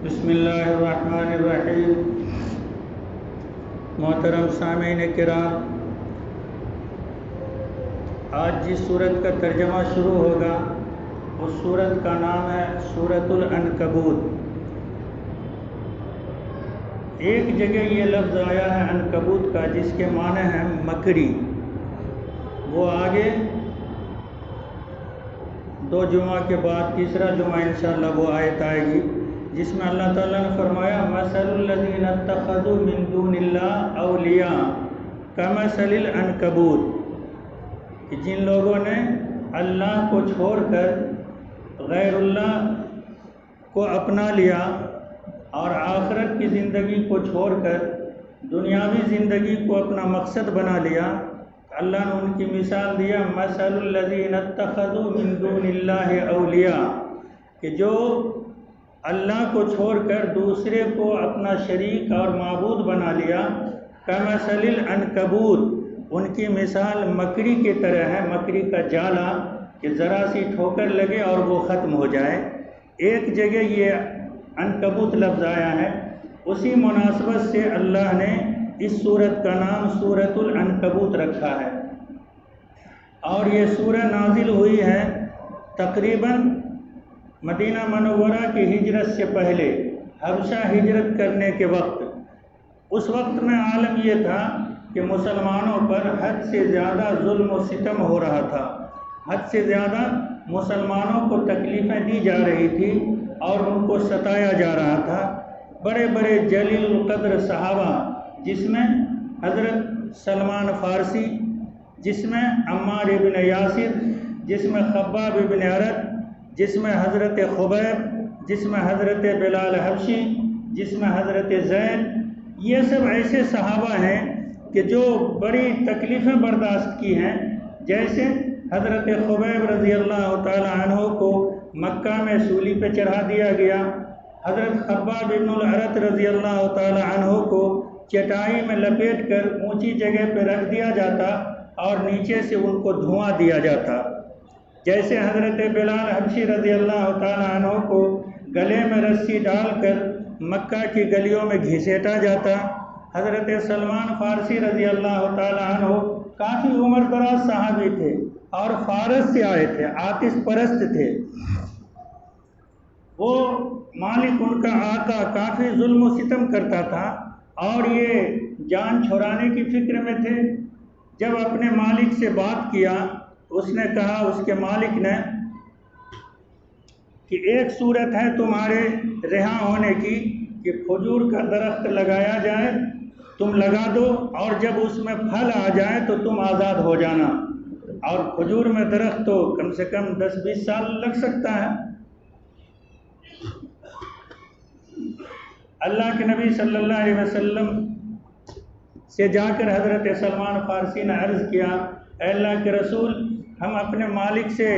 بسم اللہ الرحمن الرحیم۔ محترم سامعین کرام، آج جس سورت کا ترجمہ شروع ہوگا اس سورت کا نام ہے سورۃ العنکبوت۔ ایک جگہ یہ لفظ آیا ہے عنکبوت کا، جس کے معنی ہے مکڑی۔ وہ آگے 2 جمعہ کے بعد تیسرا جمعہ انشاءاللہ وہ آیت آئے گی، جس میں اللہ تعالیٰ نے فرمایا مثل الذین اتخذوا من دون اللہ اولیاء کمثل العنکبوت، کہ جن لوگوں نے اللہ کو چھوڑ کر غیر اللہ کو اپنا لیا اور آخرت کی زندگی کو چھوڑ کر دنیاوی زندگی کو اپنا مقصد بنا لیا، اللہ نے ان کی مثال دیا مثل الذین اتخذوا من دون اللہ اولیاء، کہ جو اللہ کو چھوڑ کر دوسرے کو اپنا شریک اور معبود بنا لیا، کمثل العنکبوت، ان کی مثال مکڑی کی طرح ہے، مکڑی کا جالا کہ ذرا سی ٹھوکر لگے اور وہ ختم ہو جائے۔ ایک جگہ یہ عنکبوت لفظ آیا ہے، اسی مناسبت سے اللہ نے اس سورت کا نام سورۃ العنکبوت رکھا ہے، اور یہ سورہ نازل ہوئی ہے تقریباً مدینہ منورہ کی ہجرت سے پہلے، حبشہ ہجرت کرنے کے وقت۔ اس وقت میں عالم یہ تھا کہ مسلمانوں پر حد سے زیادہ ظلم و ستم ہو رہا تھا، حد سے زیادہ مسلمانوں کو تکلیفیں دی جا رہی تھی اور ان کو ستایا جا رہا تھا۔ بڑے بڑے جلیل القدر صحابہ، جس میں حضرت سلمان فارسی، جس میں عمار ابن یاسر، جس میں خباب ابن ارت، جس میں حضرت خبیب، جس میں حضرت بلال حبشی، جس میں حضرت زید، یہ سب ایسے صحابہ ہیں کہ جو بڑی تکلیفیں برداشت کی ہیں۔ جیسے حضرت خبیب رضی اللہ تعالی عنہ کو مکہ میں سولی پہ چڑھا دیا گیا، حضرت خباب ابن الارت رضی اللہ تعالی عنہ کو چٹائی میں لپیٹ کر اونچی جگہ پہ رکھ دیا جاتا اور نیچے سے ان کو دھواں دیا جاتا۔ جیسے حضرت بلال حبشی رضی اللہ تعالی عنہ کو گلے میں رسی ڈال کر مکہ کی گلیوں میں گھسیٹا جاتا۔ حضرت سلمان فارسی رضی اللہ تعالی عنہ کافی عمر دراز صحابی تھے اور فارس سے آئے تھے، آتش پرست تھے۔ وہ مالک ان کا آقا کافی ظلم و ستم کرتا تھا اور یہ جان چھڑانے کی فکر میں تھے۔ جب اپنے مالک سے بات کیا، اس نے کہا، اس کے مالک نے، کہ ایک صورت ہے تمہارے رہا ہونے کی کہ کھجور کا درخت لگایا جائے، تم لگا دو اور جب اس میں پھل آ جائے تو تم آزاد ہو جانا۔ اور کھجور میں درخت تو کم سے کم 10-20 سال لگ سکتا ہے۔ اللہ کے نبی صلی اللہ علیہ وسلم سے جا کر حضرت سلمان فارسی نے عرض کیا، اے اللہ کے رسول، ہم اپنے مالک سے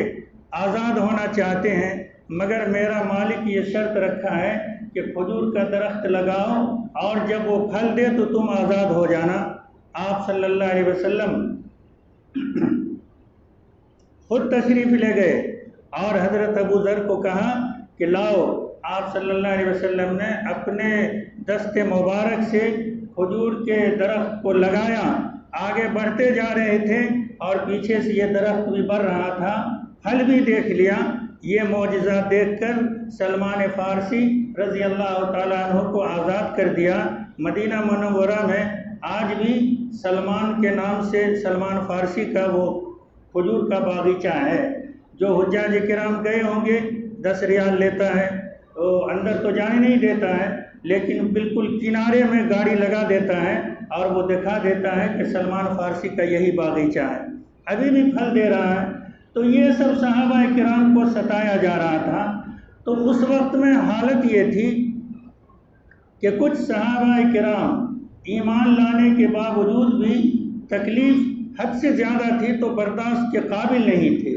آزاد ہونا چاہتے ہیں، مگر میرا مالک یہ شرط رکھا ہے کہ کھجور کا درخت لگاؤ اور جب وہ پھل دے تو تم آزاد ہو جانا۔ آپ صلی اللہ علیہ وسلم خود تشریف لے گئے اور حضرت ابو ذر کو کہا کہ لاؤ۔ آپ صلی اللہ علیہ وسلم نے اپنے دست مبارک سے کھجور کے درخت کو لگایا، آگے بڑھتے جا رہے تھے اور پیچھے سے یہ درخت بھی بڑھ رہا تھا، پھل بھی دیکھ لیا۔ یہ معجزہ دیکھ کر سلمان فارسی رضی اللہ تعالیٰ عنہ کو آزاد کر دیا۔ مدینہ منورہ میں آج بھی سلمان کے نام سے سلمان فارسی کا وہ کھجور کا باغیچہ ہے۔ جو حجاج کرام گئے ہوں گے 10 ریال لیتا ہے، وہ اندر تو جانے نہیں دیتا ہے، لیکن بالکل کنارے میں گاڑی لگا دیتا ہے اور وہ دکھا دیتا ہے کہ سلمان فارسی کا یہی باغیچہ ہے، ابھی بھی پھل دے رہا ہے۔ تو یہ سب صحابہ کرام کو ستایا جا رہا تھا۔ تو اس وقت میں حالت یہ تھی کہ کچھ صحابہ کرام ایمان لانے کے باوجود بھی تکلیف حد سے زیادہ تھی تو برداشت کے قابل نہیں تھے،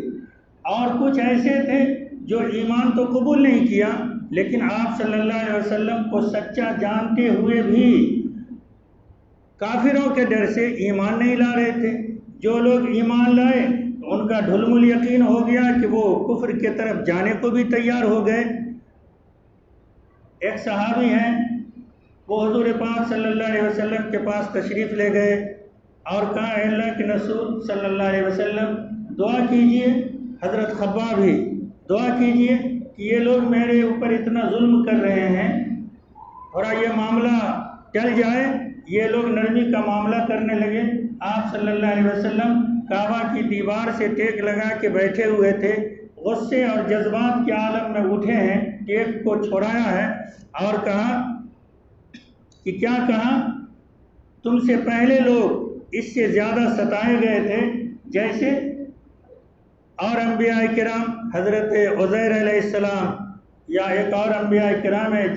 اور کچھ ایسے تھے جو ایمان تو قبول نہیں کیا لیکن آپ صلی اللہ علیہ وسلم کو سچا جانتے ہوئے بھی کافروں کے ڈر سے ایمان نہیں لا رہے تھے۔ جو لوگ ایمان لائے ان کا ڈھلمل یقین ہو گیا کہ وہ کفر کی طرف جانے کو بھی تیار ہو گئے۔ ایک صحابی ہیں، وہ حضور پاک صلی اللہ علیہ وسلم کے پاس تشریف لے گئے اور کہا اے اللہ کے رسول صلی اللہ علیہ وسلم دعا کیجئے، حضرت خباب بھی دعا کیجئے کہ یہ لوگ میرے اوپر اتنا ظلم کر رہے ہیں، تھوڑا یہ معاملہ ٹل جائے۔ یہ لوگ نرمی کا معاملہ کرنے لگے۔ آپ صلی اللہ علیہ وسلم کعبہ کی دیوار سے ٹیک لگا کے بیٹھے ہوئے تھے، غصے اور جذبات کے عالم میں اٹھے ہیں، ٹیک کو چھوڑایا ہے اور کہا کہ کیا کہا، تم سے پہلے لوگ اس سے زیادہ ستائے گئے تھے، جیسے اور انبیاء کرام حضرت عزیر علیہ السلام یا ایک اور انبیاء کرام ہے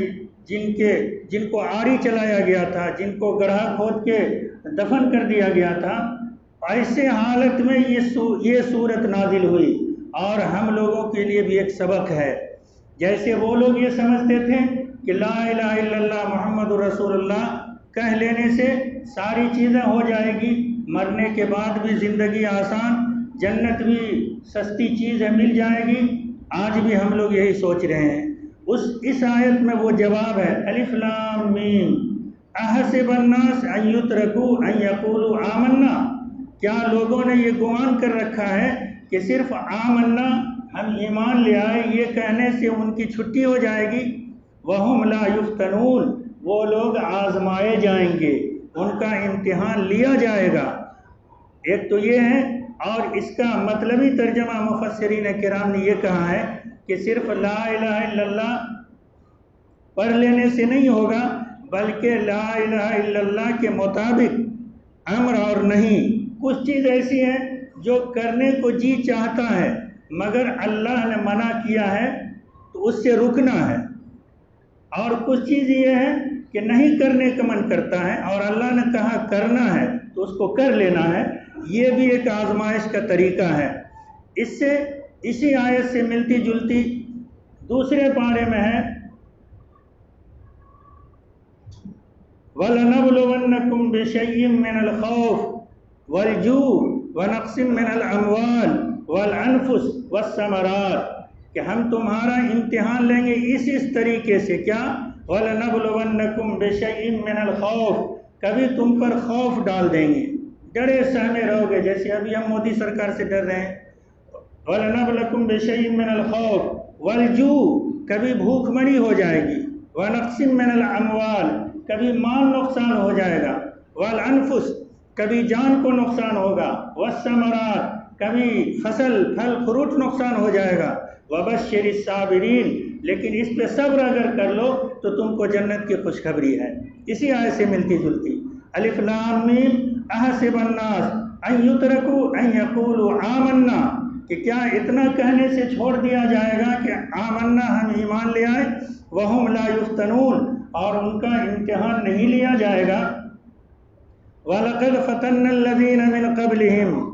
جن کو آری چلایا گیا تھا، جن کو گڑھا کھود کے دفن کر دیا گیا تھا۔ ایسے حالت میں یہ صورت نازل ہوئی اور ہم لوگوں کے لیے بھی ایک سبق ہے۔ جیسے وہ لوگ یہ سمجھتے تھے کہ لا الہ الا اللہ محمد رسول اللہ کہہ لینے سے ساری چیزیں ہو جائے گی، مرنے کے بعد بھی زندگی آسان، جنت بھی سستی چیز ہے، مل جائے گی۔ آج بھی ہم لوگ یہی سوچ رہے ہیں۔ اس آیت میں وہ جواب ہے الف لام میم احسب الناس ان یترکوا ان یقولوا آمنا، کیا لوگوں نے یہ گمان کر رکھا ہے کہ صرف آمنا ہم ایمان لے آئے یہ کہنے سے ان کی چھٹی ہو جائے گی؟ وہم لا یفتنون، وہ لوگ آزمائے جائیں گے، ان کا امتحان لیا جائے گا۔ ایک تو یہ ہے، اور اس کا مطلبی ترجمہ مفسرین کرام نے یہ کہا ہے کہ صرف لا الہ الا اللہ پڑھ لینے سے نہیں ہوگا، بلکہ لا الہ الا اللہ کے مطابق امر اور نہیں۔ کچھ چیز ایسی ہے جو کرنے کو جی چاہتا ہے مگر اللہ نے منع کیا ہے تو اس سے رکنا ہے، اور کچھ چیز یہ ہے کہ نہیں کرنے کا من کرتا ہے اور اللہ نے کہا کرنا ہے تو اس کو کر لینا ہے۔ یہ بھی ایک آزمائش کا طریقہ ہے۔ اسی آیت سے ملتی جلتی دوسرے پارے میں ہے وَلَنَبْلُوَنَّكُمْ بِشَيْءٍ مِّنَ الْخَوْفِ وَالْجُوعِ وَنَقْصٍ مِّنَ الْأَمْوَالِ وَالْأَنفُسِ وَالثَّمَرَاتِ، کہ ہم تمہارا امتحان لیں گے اس طریقے سے۔ کیا؟ وَلَنَبْلُوَنَّكُمْ بِشَيْءٍ مِّنَ الْخَوْفِ، کبھی تم پر خوف ڈال دیں گے، ڈرے سہمے رہو گے، جیسے ابھی ہم مودی سرکار سے ڈر رہے ہیں۔ وَلَنَبْلُوَنَّكُمْ بِشَيْءٍ مِّنَ الْخَوْفِ وَالْجُوعِ، کبھی بھوک مری ہو جائے گی، وَنَقْصٍ مِّنَ الْأَمْوَالِ، کبھی مال نقصان ہو جائے گا، وَالْأَنفُسِ، کبھی جان کو نقصان ہوگا، وَالثَّمَرَاتِ، کبھی فصل پھل فروٹ نقصان ہو جائے گا، وَبَشِّرِ الصَّابِرِينَ، لیکن اس پہ صبر اگر کر لو تو تم کو جنت کی خوشخبری ہے۔ اسی آیت سے ملتی جلتی الف لام میم احسب الناس ان یترکوا ان یقولوا آمنا، کہ کیا اتنا کہنے سے چھوڑ دیا جائے گا کہ آمنا ہم ایمان لے آئے، وہم لا یفتنون، اور ان کا امتحان نہیں لیا جائے گا۔ وَلَقَدْ فَتَنَّ الَّذِينَ مِنْ قَبْلِهِمْ،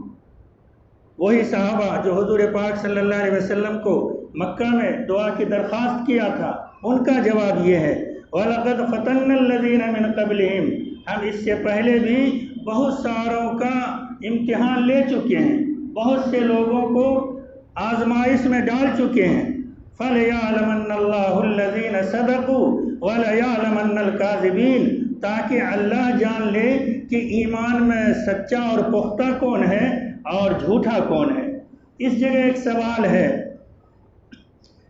وہی صحابہ جو حضور پاک صلی اللہ علیہ وسلم کو مکہ میں دعا کی درخواست کیا تھا، ان کا جواب یہ ہے وَلَقَدْ فَتَنَّ الَّذِينَ مِنْ قَبْلِهِمْ، ہم اس سے پہلے بھی بہت ساروں کا امتحان لے چکے ہیں، بہت سے لوگوں کو آزمائش میں ڈال چکے ہیں۔ فَلْيَعْلَمَنَّ اللَّهُ الَّذِينَ صَدَقُوا وَلَيَعْلَمَنَّ الْكَاذِبِينَ، تاکہ اللہ جان لے کہ ایمان میں سچا اور پختہ کون ہے اور جھوٹا کون ہے۔ اس جگہ ایک سوال ہے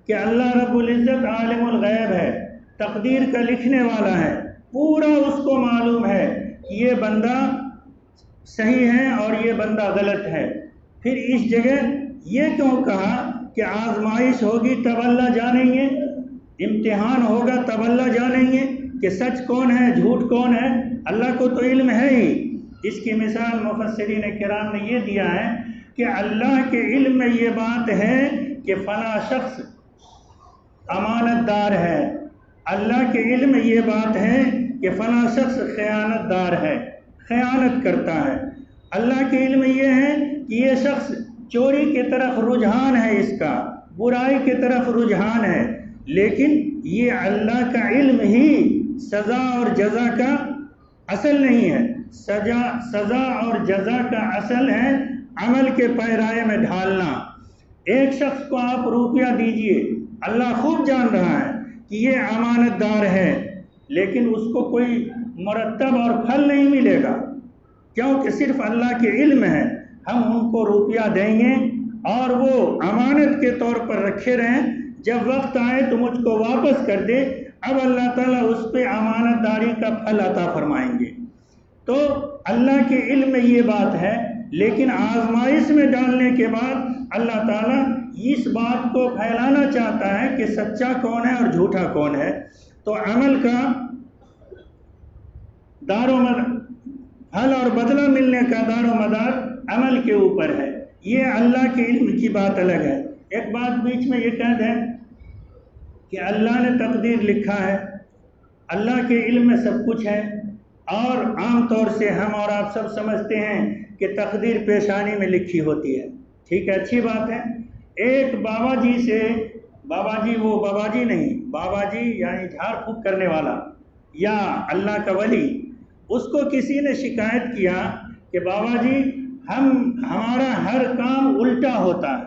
کہ اللہ رب العزت عالم الغیب ہے، تقدیر کا لکھنے والا ہے، پورا اس کو معلوم ہے کہ یہ بندہ صحیح ہے اور یہ بندہ غلط ہے، پھر اس جگہ یہ کیوں کہا کہ آزمائش ہوگی تب اللہ جانیں گے، امتحان ہوگا تب اللہ جانیں گے کہ سچ کون ہے جھوٹ کون ہے؟ اللہ کو تو علم ہے ہی۔ اس کی مثال مفسرین کرام نے یہ دیا ہے کہ اللہ کے علم میں یہ بات ہے کہ فلاں شخص امانت دار ہے، اللہ کے علم میں یہ بات ہے کہ فلاں شخص خیانت دار ہے، خیانت کرتا ہے۔ اللہ کے علم میں یہ ہے کہ یہ شخص چوری کی طرف رجحان ہے، اس کا برائی کی طرف رجحان ہے، لیکن یہ اللہ کا علم ہی سزا اور جزا کا اصل نہیں ہے۔ سزا اور جزا کا اصل ہے عمل کے پیرائے میں ڈھالنا۔ ایک شخص کو آپ روپیہ دیجئے، اللہ خوب جان رہا ہے کہ یہ امانت دار ہے، لیکن اس کو کوئی مرتب اور پھل نہیں ملے گا، کیونکہ صرف اللہ کے علم ہے۔ ہم ان کو روپیہ دیں گے اور وہ امانت کے طور پر رکھے رہیں، جب وقت آئے تو مجھ کو واپس کر دے، اب اللہ تعالیٰ اس پہ امانت داری کا پھل عطا فرمائیں گے۔ تو اللہ کے علم میں یہ بات ہے، لیکن آزمائش میں ڈالنے کے بعد اللہ تعالیٰ اس بات کو پھیلانا چاہتا ہے کہ سچا کون ہے اور جھوٹا کون ہے۔ تو عمل کا دار و مدار، حل اور بدلہ ملنے کا دار و مدار عمل کے اوپر ہے۔ یہ اللہ کے علم کی بات الگ ہے۔ ایک بات بیچ میں یہ کہہ دیں کہ اللہ نے تقدیر لکھا ہے، اللہ کے علم میں سب کچھ ہے، اور عام طور سے ہم اور آپ سب سمجھتے ہیں کہ تقدیر پیشانی میں لکھی ہوتی ہے۔ ٹھیک ہے، اچھی بات ہے۔ ایک بابا جی سے، بابا جی وہ بابا جی نہیں، بابا جی یعنی جھاڑ پھونک کرنے والا یا اللہ کا ولی، اس کو کسی نے شکایت کیا کہ بابا جی ہمارا ہر کام الٹا ہوتا ہے،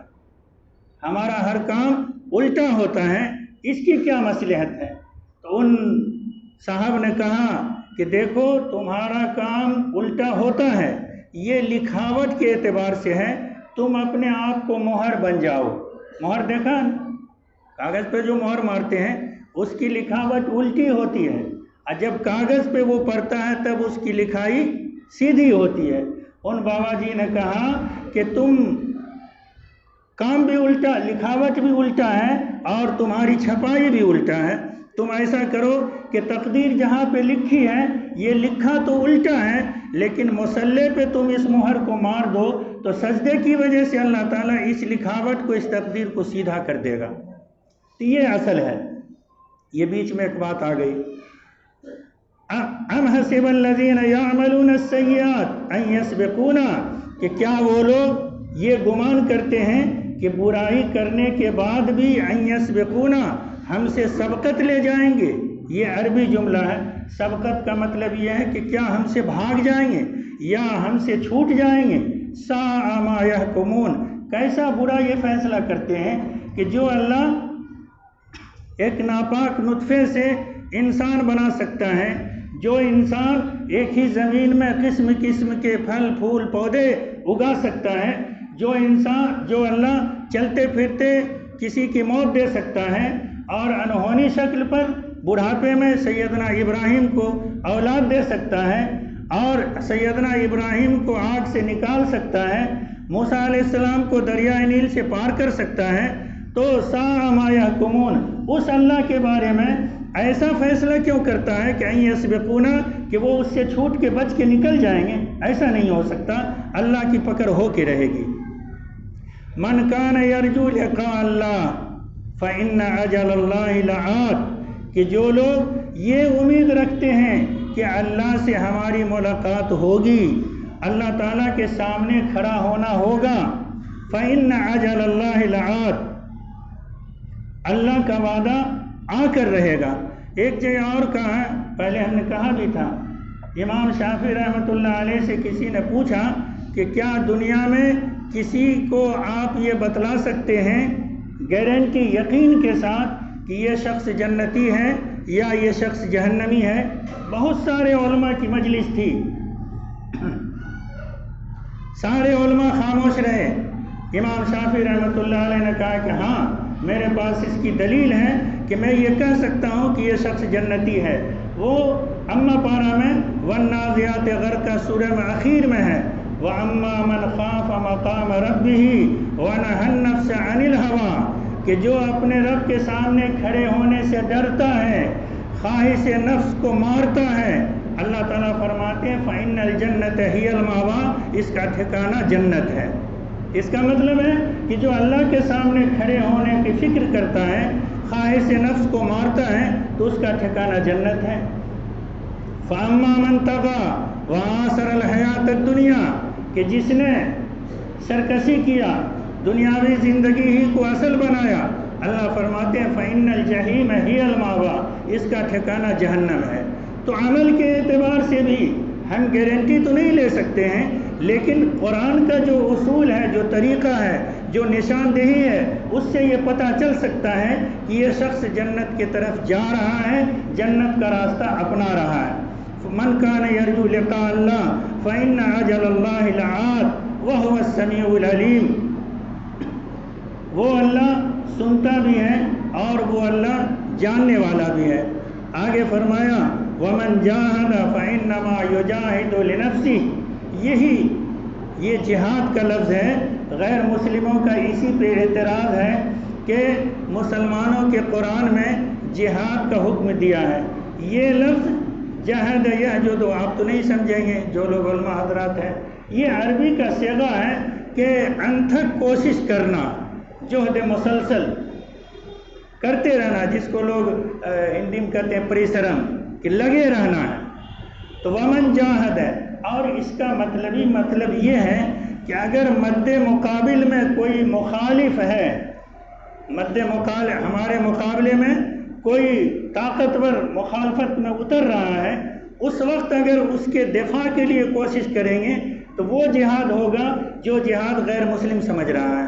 ہمارا ہر کام الٹا ہوتا ہے، اس کی کیا مصلحت ہے؟ تو ان صاحب نے کہا کہ دیکھو تمہارا کام الٹا ہوتا ہے، یہ لکھاوٹ کے اعتبار سے ہے، تم اپنے آپ کو مہر بن جاؤ۔ مہر دیکھا، کاغذ پہ جو مہر مارتے ہیں اس کی لکھاوٹ الٹی ہوتی ہے، اور جب کاغذ پہ وہ پڑتا ہے تب اس کی لکھائی سیدھی ہوتی ہے۔ ان بابا جی نے کہا کہ تم کام بھی الٹا، لکھاوٹ بھی الٹا ہے اور تمہاری چھپائی بھی الٹا ہے۔ تم ایسا کرو کہ تقدیر جہاں پہ لکھی ہے یہ لکھا تو الٹا ہے، لیکن مصلے پہ تم اس مہر کو مار دو تو سجدے کی وجہ سے اللہ تعالیٰ اس لکھاوٹ کو، اس تقدیر کو سیدھا کر دے گا۔ تو یہ اصل ہے۔ یہ بیچ میں ایک بات آ گئی، ام حسب الذین یعملون السیئات ان یسبقونا، کہ کیا وہ لوگ یہ گمان کرتے ہیں کہ برائی کرنے کے بعد بھی ان یسبقونا، ہم سے سبقت لے جائیں گے۔ یہ عربی جملہ ہے۔ سبقت کا مطلب یہ ہے کہ کیا ہم سے بھاگ جائیں گے یا ہم سے چھوٹ جائیں گے۔ ساء ما یحکمون، کیسا برا یہ فیصلہ کرتے ہیں کہ جو اللہ ایک ناپاک نطفے سے انسان بنا سکتا ہے، جو انسان ایک ہی زمین میں قسم قسم کے پھل پھول پودے اگا سکتا ہے، جو اللہ چلتے پھرتے کسی کی موت دے سکتا ہے اور انہونی شکل پر بڑھاپے میں سیدنا ابراہیم کو اولاد دے سکتا ہے اور سیدنا ابراہیم کو آگ سے نکال سکتا ہے، موسیٰ علیہ السلام کو دریائے نیل سے پار کر سکتا ہے، تو ساء ما یحکمون، اس اللہ کے بارے میں ایسا فیصلہ کیوں کرتا ہے کہ ان یسبقونا، کہ وہ اس سے چھوٹ کے بچ کے نکل جائیں گے؟ ایسا نہیں ہو سکتا، اللہ کی پکڑ ہو کے رہے گی۔ من کان یرجو لقاء اللہ فإن أجل اللہ لآت، کہ جو لوگ یہ امید رکھتے ہیں کہ اللہ سے ہماری ملاقات ہوگی، اللہ تعالیٰ کے سامنے کھڑا ہونا ہوگا، فإن أجل اللہ لآت، اللہ کا وعدہ آ کر رہے گا۔ ایک جگہ اور کہا ہے، پہلے ہم نے کہا بھی تھا، امام شافعی رحمۃ اللہ علیہ سے کسی نے پوچھا کہ کیا دنیا میں کسی کو آپ یہ بتلا سکتے ہیں گارنٹی، یقین کے ساتھ کہ یہ شخص جنتی ہے یا یہ شخص جہنمی ہے؟ بہت سارے علماء کی مجلس تھی، سارے علماء خاموش رہے۔ امام شافعی رحمۃ اللہ علیہ نے کہا کہ ہاں، میرے پاس اس کی دلیل ہے کہ میں یہ کہہ سکتا ہوں کہ یہ شخص جنتی ہے۔ وہ اما پارہ میں والنازعات غرقا سورہ میں اخیر میں ہے، وَأَمَّا مَنْ خَافَ مَقَامَ رَبِّهِ وَنَهَى النَّفْسَ عَنِ الْهَوَىٰ، کہ جو اپنے رب کے سامنے کھڑے ہونے سے ڈرتا ہے، خواہش نفس کو مارتا ہے، اللہ تعالیٰ فرماتے ہیں فَإِنَّ الْجَنَّةَ هِيَ الْمَأْوَىٰ، اس کا ٹھکانہ جنت ہے۔ اس کا مطلب ہے کہ جو اللہ کے سامنے کھڑے ہونے کی فکر کرتا ہے، خواہش نفس کو مارتا ہے، تو اس کا ٹھکانہ جنت ہے۔ فَأَمَّا مَنْ طَغَىٰ وَآثَرَ الْحَيَاةَ الدُّنْيَا، کہ جس نے سرکشی کیا، دنیاوی زندگی ہی کو اصل بنایا، اللہ فرماتے ہیں فَإِنَّ الْجَحِيمَ هِيَ الْمَأْوَىٰ، اس کا ٹھکانہ جہنم ہے۔ تو عمل کے اعتبار سے بھی ہم گارنٹی تو نہیں لے سکتے ہیں، لیکن قرآن کا جو اصول ہے، جو طریقہ ہے، جو نشاندہی ہے اس سے یہ پتہ چل سکتا ہے کہ یہ شخص جنت کی طرف جا رہا ہے، جنت کا راستہ اپنا رہا ہے۔ من کان یرجو لقاء اللہ فإن اجل اللہ لآت وہو السمیع العلیم۔ وہ اللہ سنتا بھی ہے اور وہ اللہ جاننے والا بھی ہے۔ آگے فرمایا ومن جاہد فإنما یجاہد لنفسہ۔ یہ جہاد کا لفظ ہے، غیر مسلموں کا اسی پہ اعتراض ہے کہ مسلمانوں کے قرآن میں جہاد کا حکم دیا ہے۔ یہ لفظ جہد یہجد آپ تو نہیں سمجھیں گے جو لوگ علماء حضرات ہیں، یہ عربی کا صیغہ ہے کہ انتھک کوشش کرنا، جہد مسلسل کرتے رہنا، جس کو لوگ ہندی میں کہتے ہیں پریسرم، کہ لگے رہنا ہے۔ تو ومن جاہد ہے، اور اس کا مطلب یہ ہے کہ اگر مد مقابل میں کوئی مخالف ہے، ہمارے مقابلے میں کوئی طاقتور مخالفت میں اتر رہا ہے، اس وقت اگر اس کے دفاع کے لیے کوشش کریں گے تو وہ جہاد ہوگا جو جہاد غیر مسلم سمجھ رہا ہے۔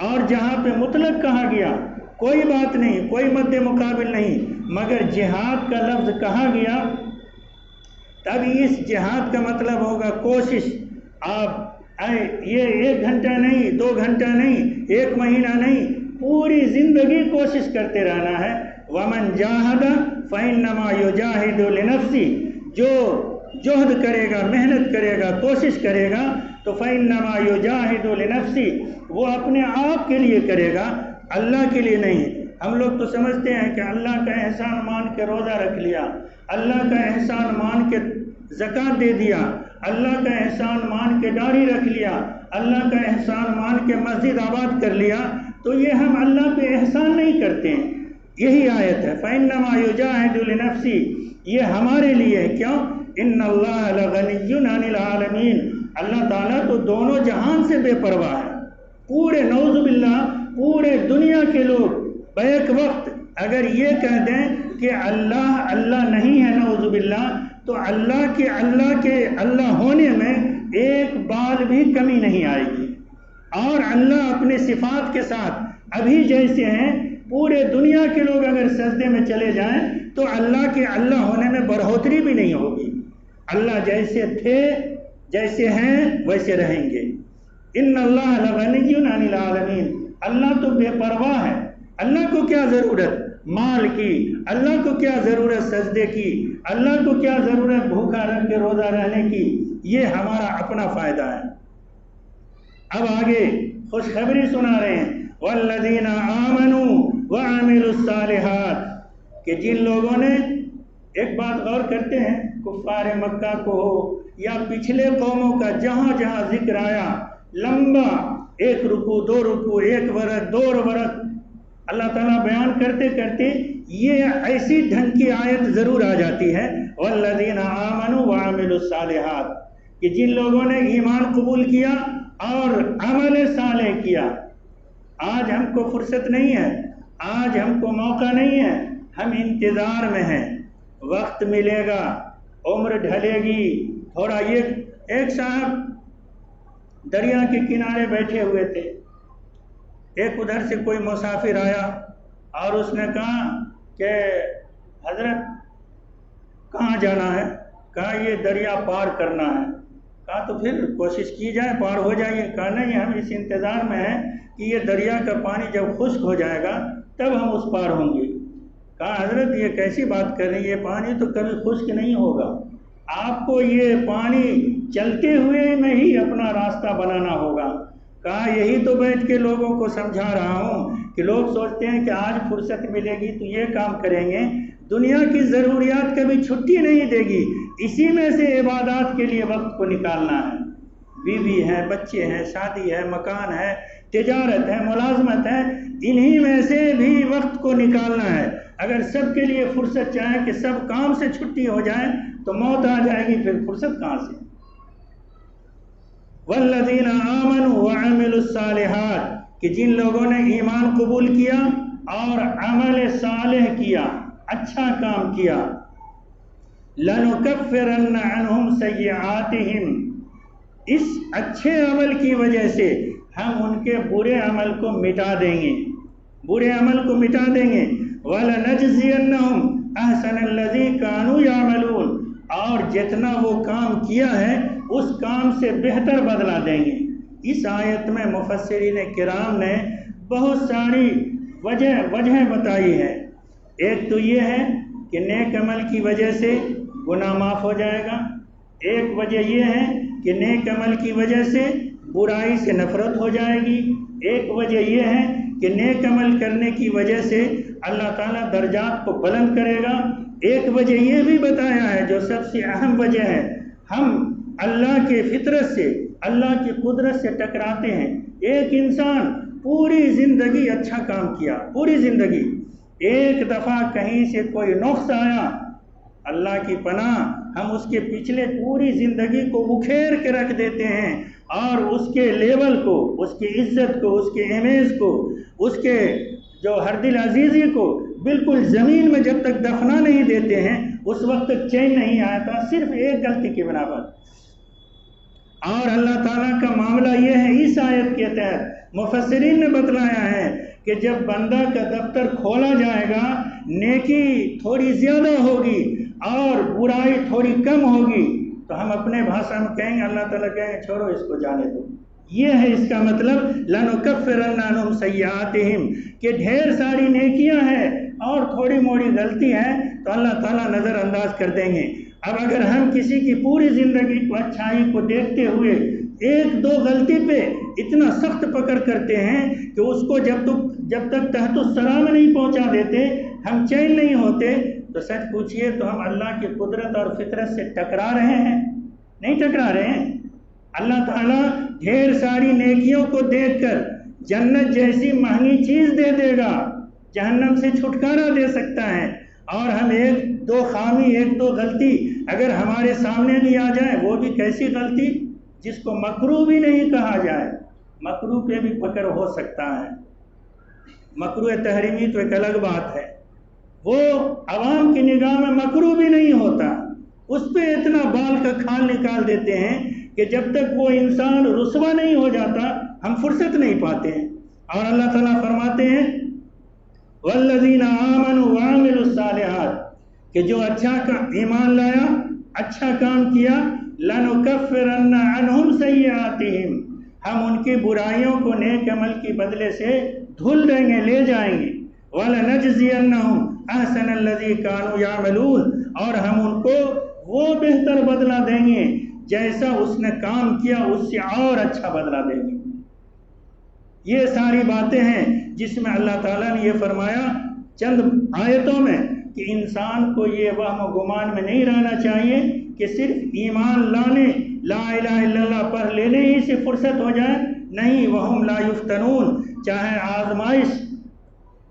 اور جہاں پہ مطلق کہا گیا کوئی بات نہیں، کوئی مد مقابل نہیں، مگر جہاد کا لفظ کہا گیا، تب اس جہاد کا مطلب ہوگا کوشش۔ آپ یہ 1 گھنٹہ نہیں، 2 گھنٹہ نہیں، 1 مہینہ نہیں، پوری زندگی کوشش کرتے رہنا ہے۔ ومن جاہد فإنما یجاہد لنفسہ، جو جہد کرے گا، محنت کرے گا، کوشش کرے گا تو فإنما یجاہد لنفسہ، وہ اپنے آپ کے لیے کرے گا، اللہ کے لیے نہیں۔ ہم لوگ تو سمجھتے ہیں کہ اللہ کا احسان مان کے روزہ رکھ لیا، اللہ کا احسان مان کے زکوٰۃ دے دیا، اللہ کا احسان مان کے داڑھی رکھ لیا، اللہ کا احسان مان کے مسجد آباد کر لیا، تو یہ ہم اللہ پہ احسان نہیں کرتے ہیں۔ یہی آیت ہے فإنما یجاہد لنفسہ، یہ ہمارے لیے ہے۔ کیوں؟ ان اللہ لغنی عن العالمین، اللہ تعالیٰ تو دونوں جہان سے بے پرواہ ہے۔ پورے نعوذ باللہ پورے دنیا کے لوگ بیک وقت اگر یہ کہہ دیں کہ اللہ نہیں ہے نعوذ باللہ، تو اللہ کے اللہ ہونے میں ایک بال بھی کمی نہیں آئے گی، اور اللہ اپنے صفات کے ساتھ ابھی جیسے ہیں، پورے دنیا کے لوگ اگر سجدے میں چلے جائیں تو اللہ کے اللہ ہونے میں بڑھوتری بھی نہیں ہوگی۔ اللہ جیسے تھے، جیسے ہیں، ویسے رہیں گے۔ ان اللہ لغنی عن العالمین، اللہ تو بے پرواہ ہے، اللہ کو کیا ضرورت مال کی، اللہ کو کیا ضرورت سجدے کی، اللہ کو کیا ضرورت بھوکا رکھ کے روزہ رہنے کی، یہ ہمارا اپنا فائدہ ہے۔ اب آگے خوشخبری سنا رہے ہیں والذین آمنوا وعملوا الصالحات، کہ جن لوگوں نے، ایک بات غور کرتے ہیں، کفار مکہ کو ہو یا پچھلے قوموں کا جہاں جہاں ذکر آیا، لمبا 1 رکوع 2 رکوع 1 ورق 2 ورق اللہ تعالیٰ بیان کرتے کرتے یہ ایسی ڈھنگ کی آیت ضرور آ جاتی ہے والذین آمنوا وعملوا الصالحات، کہ جن لوگوں نے ایمان قبول کیا اور عمل صالح کیا۔ آج ہم کو فرصت نہیں ہے، آج ہم کو موقع نہیں ہے، ہم انتظار میں ہیں، وقت ملے گا، عمر ڈھلے گی تھوڑا۔ ایک صاحب دریا کے کنارے بیٹھے ہوئے تھے، ایک ادھر سے کوئی مسافر آیا اور اس نے کہا کہ حضرت کہاں جانا ہے؟ کہا یہ دریا پار کرنا ہے۔ کہا تو پھر کوشش کی جائے، پار ہو جائیے۔ کہا نہیں، ہم اس انتظار میں ہیں کہ یہ دریا کا پانی جب خشک ہو جائے گا تب ہم اس پار ہوں گے۔ کہا حضرت یہ کیسی بات کر رہی ہیں، یہ پانی تو کبھی خشک نہیں ہوگا، آپ کو یہ پانی چلتے ہوئے میں ہی اپنا راستہ بنانا ہوگا۔ کہا یہی تو بیٹھ کے لوگوں کو سمجھا رہا ہوں کہ لوگ سوچتے ہیں کہ آج فرصت ملے گی تو یہ کام کریں گے، دنیا کی ضروریات کبھی چھٹی نہیں دے گی، اسی میں سے عبادات کے لیے وقت کو نکالنا ہے۔ بیوی ہے، بچے ہیں، شادی ہے، مکان ہے، تجارت ہے، ملازمت ہے، انہی میں سے بھی وقت کو نکالنا ہے۔ اگر سب کے لیے فرصت چاہے کہ سب کام سے چھٹی ہو جائے تو موت آ جائے گی، پھر فرصت کہاں سے؟ والذین آمنوا وعملوا الصالحات، کہ جن لوگوں نے ایمان قبول کیا اور عمل صالح کیا، اچھا کام کیا، لَنُكَفِّرَنَّ عَنْهُمْ سَيِّئَاتِهِمْ، اس اچھے عمل کی وجہ سے ہم ان کے برے عمل کو مٹا دیں گے، برے عمل کو مٹا دیں گے۔ وَلَنَجْزِيَنَّهُمْ أَحْسَنَ الَّذِي كَانُوا يَعْمَلُونَ، اور جتنا وہ کام کیا ہے اس کام سے بہتر بدلہ دیں گے۔ اس آیت میں مفسرین کرام نے بہت ساری وجہیں بتائی ہے۔ ایک تو یہ ہے کہ نیک عمل کی وجہ سے گناہ معاف ہو جائے گا، ایک وجہ یہ ہے کہ نیک عمل کی وجہ سے برائی سے نفرت ہو جائے گی، ایک وجہ یہ ہے کہ نیک عمل کرنے کی وجہ سے اللہ تعالیٰ درجات کو بلند کرے گا، ایک وجہ یہ بھی بتایا ہے جو سب سے اہم وجہ ہے، ہم اللہ کے فطرت سے، اللہ کی قدرت سے ٹکراتے ہیں۔ ایک انسان پوری زندگی اچھا کام کیا، پوری زندگی، ایک دفعہ کہیں سے کوئی نقص آیا، اللہ کی پناہ، ہم اس کے پچھلے پوری زندگی کو اکھیر کے رکھ دیتے ہیں اور اس کے لیول کو، اس کی عزت کو، اس کے امیج کو، اس کے جو ہر دل عزیزی کو بالکل زمین میں جب تک دفنا نہیں دیتے ہیں اس وقت تک چین نہیں آتا، صرف ایک غلطی کی بنا پر۔ اور اللہ تعالیٰ کا معاملہ یہ ہے، اس آیت کے تحت مفسرین نے بتلایا ہے کہ جب بندہ کا دفتر کھولا جائے گا، نیکی تھوڑی زیادہ ہوگی اور برائی تھوڑی کم ہوگی، تو ہم اپنے بھاشا میں کہیں گے، اللہ تعالیٰ کہیں گے چھوڑو اس کو جانے دو۔ یہ ہے اس کا مطلب لَنُكَفِّرَنَّ عَنْهُمْ سَيِّئَاتِهِمْ، کہ ڈھیر ساری نیکیاں ہیں اور تھوڑی موڑی غلطی ہے تو اللہ تعالیٰ نظر انداز کر دیں گے۔ اب اگر ہم کسی کی پوری زندگی کو، اچھائی کو دیکھتے ہوئے ایک دو غلطی پہ اتنا سخت پکڑ کرتے ہیں کہ اس کو جب تک تحت الثری میں نہیں پہنچا دیتے ہم چین نہیں ہوتے، تو سچ پوچھئے تو ہم اللہ کی قدرت اور فطرت سے ٹکرا رہے ہیں؟ نہیں ٹکرا رہے ہیں۔ اللہ تعالیٰ ڈھیر ساری نیکیوں کو دیکھ کر جنت جیسی مہنگی چیز دے دے گا، جہنم سے چھٹکارا دے سکتا ہے، اور ہم ایک دو خامی، ایک دو غلطی اگر ہمارے سامنے بھی آ جائے، وہ بھی کیسی غلطی جس کو مکروہ بھی نہیں کہا جائے، مکروہ پہ بھی پکڑ ہو سکتا ہے۔ مکروہ تحریمی تو ایک الگ بات ہے، وہ عوام کی نگاہ میں مکروہ بھی نہیں ہوتا، اس پہ اتنا بال کا کھال نکال دیتے ہیں کہ جب تک وہ انسان رسوا نہیں ہو جاتا ہم فرصت نہیں پاتے ہیں۔ اور اللہ تعالیٰ فرماتے ہیں وَالَّذِينَ آمَنُوا وَعَمِلُوا الصَّالِحَاتِ، کہ جو اچھا کا ایمان لایا، اچھا کام کیا، لَنُكَفِّرَنَّ عَنْهُمْ سَيِّئَاتِهِمْ، ہم ان کی برائیوں کو نیک عمل کی بدلے سے دھل دیں گے، لے جائیں گے۔ وَلَنَجْزِيَنَّهُمْ أَحْسَنَ الَّذِي كَانُوا يَعْمَلُونَ، اور ہم ان کو وہ بہتر بدلہ دیں گے جیسا اس نے کام کیا اس سے اور اچھا بدلہ دیں گے۔ یہ ساری باتیں ہیں جس میں اللہ تعالیٰ نے یہ فرمایا چند آیتوں میں کہ انسان کو یہ وہم و گمان میں نہیں رہنا چاہیے کہ صرف ایمان لانے، لا الہ الا اللہ پڑھ لینے ہی سے فرصت ہو جائے، نہیں، وہم لا یفتنون، چاہے آزمائش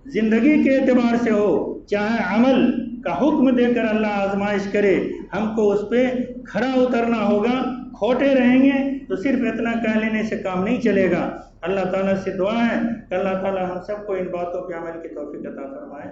زندگی کے اعتبار سے ہو، چاہے عمل کا حکم دے کر اللہ آزمائش کرے، ہم کو اس پہ کھرا اترنا ہوگا، کھوٹے رہیں گے تو صرف اتنا کہہ لینے سے کام نہیں چلے گا۔ اللہ تعالیٰ سے دعا ہے کہ اللہ تعالیٰ ہم سب کو ان باتوں پہ عمل کی توفیق عطا فرمائے۔